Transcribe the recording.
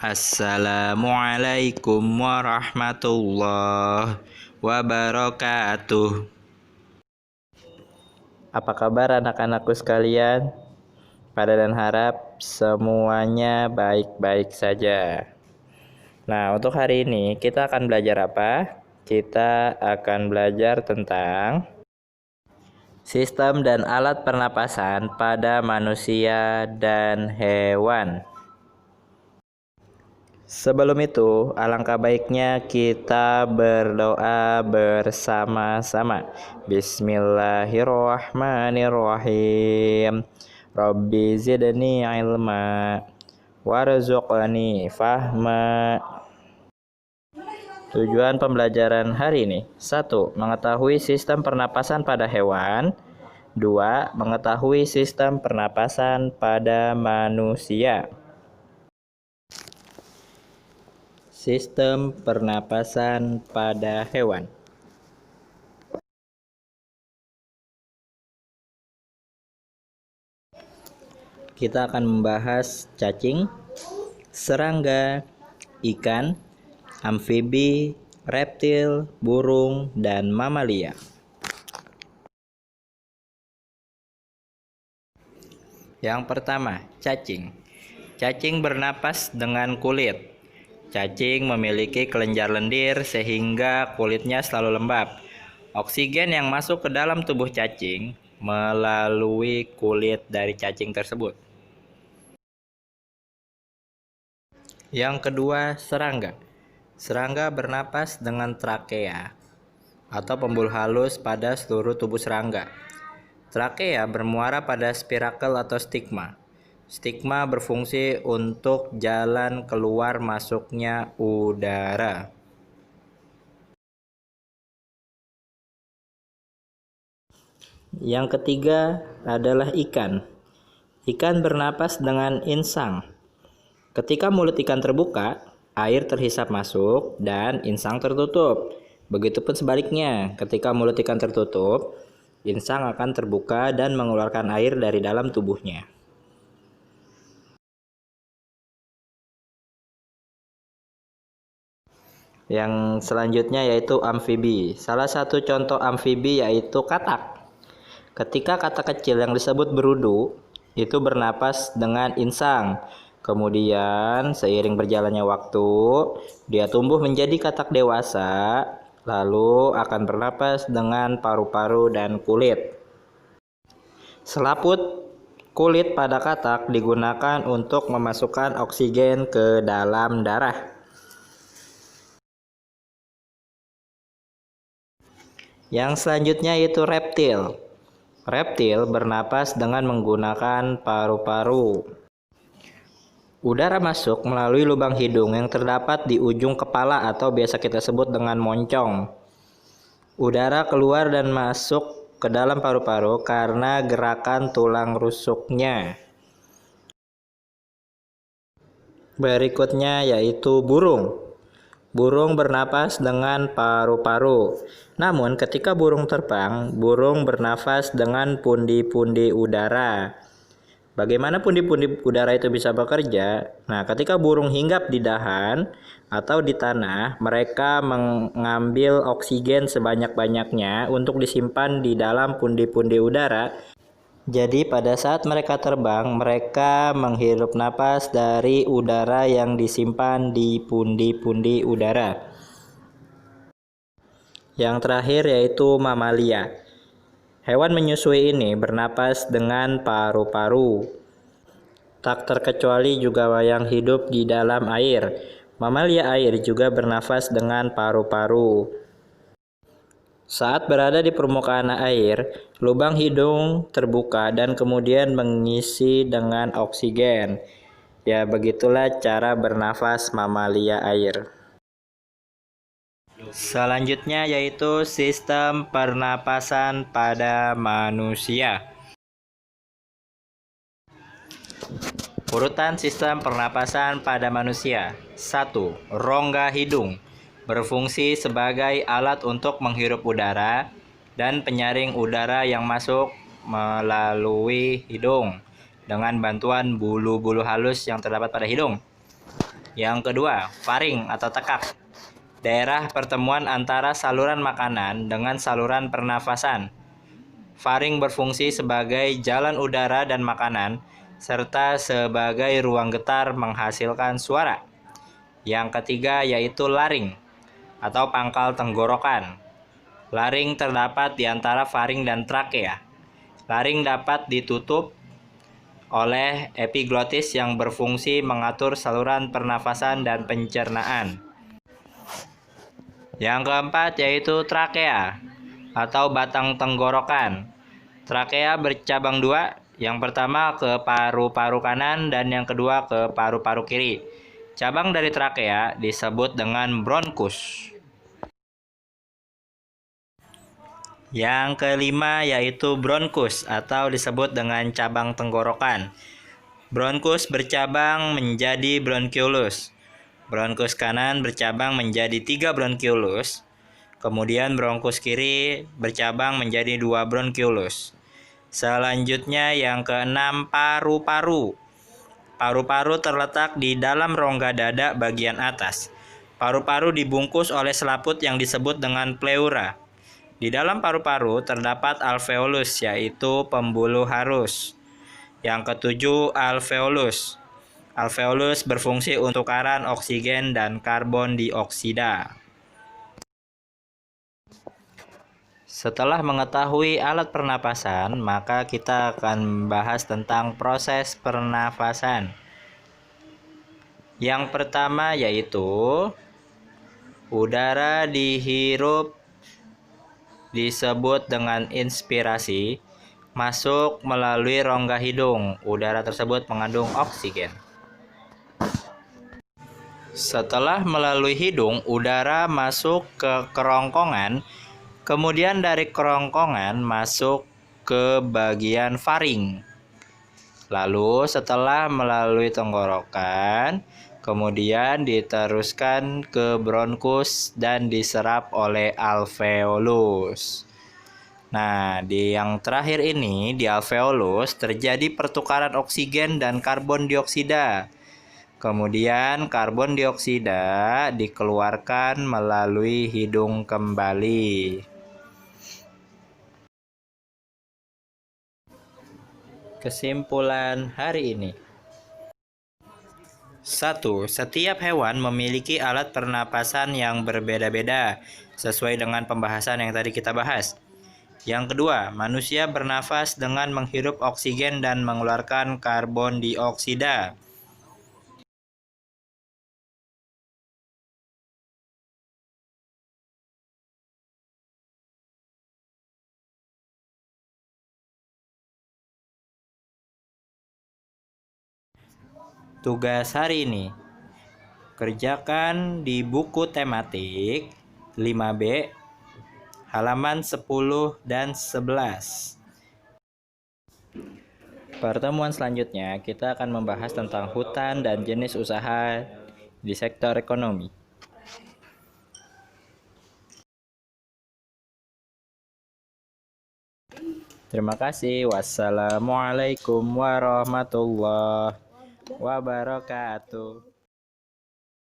Assalamualaikum warahmatullahi wabarakatuh. Apa kabar anak-anakku sekalian? Pada dan harap semuanya baik-baik saja. Nah, untuk hari ini kita akan belajar apa? Kita akan belajar tentang sistem dan alat pernapasan pada manusia dan hewan. Sebelum itu, alangkah baiknya kita berdoa bersama-sama. Bismillahirrahmanirrahim. Rabbi zidni ilma warzuqni fahma. Tujuan pembelajaran hari ini: 1. Mengetahui sistem pernapasan pada hewan. 2. Mengetahui sistem pernapasan pada manusia. Sistem pernapasan pada hewan. Kita akan membahas cacing, serangga, ikan, amfibi, reptil, burung, dan mamalia. Yang pertama, cacing. Cacing bernapas dengan kulit. Cacing memiliki kelenjar lendir sehingga kulitnya selalu lembab. Oksigen yang masuk ke dalam tubuh cacing melalui kulit dari cacing tersebut. Yang kedua, serangga. Serangga bernapas dengan trakea atau pembuluh halus pada seluruh tubuh serangga. Trakea bermuara pada spirakel atau stigma. Stigma berfungsi untuk jalan keluar masuknya udara. Yang ketiga adalah ikan. Ikan bernapas dengan insang. Ketika mulut ikan terbuka, air terhisap masuk dan insang tertutup. Begitupun sebaliknya, ketika mulut ikan tertutup, insang akan terbuka dan mengeluarkan air dari dalam tubuhnya. Yang selanjutnya yaitu amfibi. Salah satu contoh amfibi yaitu katak. Ketika katak kecil yang disebut berudu itu bernapas dengan insang. Kemudian seiring berjalannya waktu, dia tumbuh menjadi katak dewasa, lalu akan bernapas dengan paru-paru dan kulit. Selaput kulit pada katak digunakan untuk memasukkan oksigen ke dalam darah. Yang selanjutnya yaitu reptil. Reptil bernapas dengan menggunakan paru-paru. Udara masuk melalui lubang hidung yang terdapat di ujung kepala atau biasa kita sebut dengan moncong. Udara keluar dan masuk ke dalam paru-paru karena gerakan tulang rusuknya. Berikutnya yaitu burung. Burung bernapas dengan paru-paru. Namun ketika burung terbang, burung bernafas dengan pundi-pundi udara. Bagaimana pundi-pundi udara itu bisa bekerja? Nah, ketika burung hinggap di dahan atau di tanah, mereka mengambil oksigen sebanyak-banyaknya untuk disimpan di dalam pundi-pundi udara. Jadi pada saat mereka terbang, mereka menghirup napas dari udara yang disimpan di pundi-pundi udara. Yang terakhir yaitu mamalia. Hewan menyusui ini bernapas dengan paru-paru. Tak terkecuali juga yang hidup di dalam air. Mamalia air juga bernafas dengan paru-paru. Saat berada di permukaan air, lubang hidung terbuka dan kemudian mengisi dengan oksigen. Ya, begitulah cara bernafas mamalia air. Selanjutnya yaitu sistem pernapasan pada manusia. Urutan sistem pernapasan pada manusia. 1. Rongga hidung. Berfungsi sebagai alat untuk menghirup udara dan penyaring udara yang masuk melalui hidung dengan bantuan bulu-bulu halus yang terdapat pada hidung. Yang kedua, faring atau tekak. Daerah pertemuan antara saluran makanan dengan saluran pernafasan. Faring berfungsi sebagai jalan udara dan makanan, serta sebagai ruang getar menghasilkan suara. Yang ketiga yaitu laring atau pangkal tenggorokan. Laring terdapat di antara faring dan trakea. Laring dapat ditutup oleh epiglotis yang berfungsi mengatur saluran pernafasan dan pencernaan. Yang keempat yaitu trakea atau batang tenggorokan. Trakea bercabang dua, yang pertama ke paru-paru kanan dan yang kedua ke paru-paru kiri. Cabang dari trakea disebut dengan bronkus. Yang kelima yaitu bronkus atau disebut dengan cabang tenggorokan. Bronkus bercabang menjadi bronkiolus. Bronkus kanan bercabang menjadi 3 bronkiolus. Kemudian bronkus kiri bercabang menjadi 2 bronkiolus. Selanjutnya yang keenam paru-paru. Paru-paru terletak di dalam rongga dada bagian atas. Paru-paru dibungkus oleh selaput yang disebut dengan pleura. Di dalam paru-paru terdapat alveolus, yaitu pembuluh halus. Yang ketujuh, alveolus. Alveolus berfungsi untuk tukaran oksigen dan karbon dioksida. Setelah mengetahui alat pernapasan, maka kita akan membahas tentang proses pernafasan. Yang pertama yaitu udara dihirup disebut dengan inspirasi, masuk melalui rongga hidung. Udara tersebut mengandung oksigen. Setelah melalui hidung, udara masuk ke kerongkongan, kemudian dari kerongkongan masuk ke bagian faring. Lalu setelah melalui tenggorokan, kemudian diteruskan ke bronkus dan diserap oleh alveolus. Nah, di yang terakhir ini, di alveolus terjadi pertukaran oksigen dan karbon dioksida. Kemudian karbon dioksida dikeluarkan melalui hidung kembali. Kesimpulan hari ini. 1. Setiap hewan memiliki alat pernapasan yang berbeda-beda sesuai dengan pembahasan yang tadi kita bahas. Yang kedua, manusia bernafas dengan menghirup oksigen dan mengeluarkan karbon dioksida. Tugas hari ini, kerjakan di buku tematik 5B, halaman 10 dan 11. Pertemuan selanjutnya, kita akan membahas tentang hutan dan jenis usaha di sektor ekonomi. Terima kasih. Wassalamualaikum warahmatullahi wabarakatuh.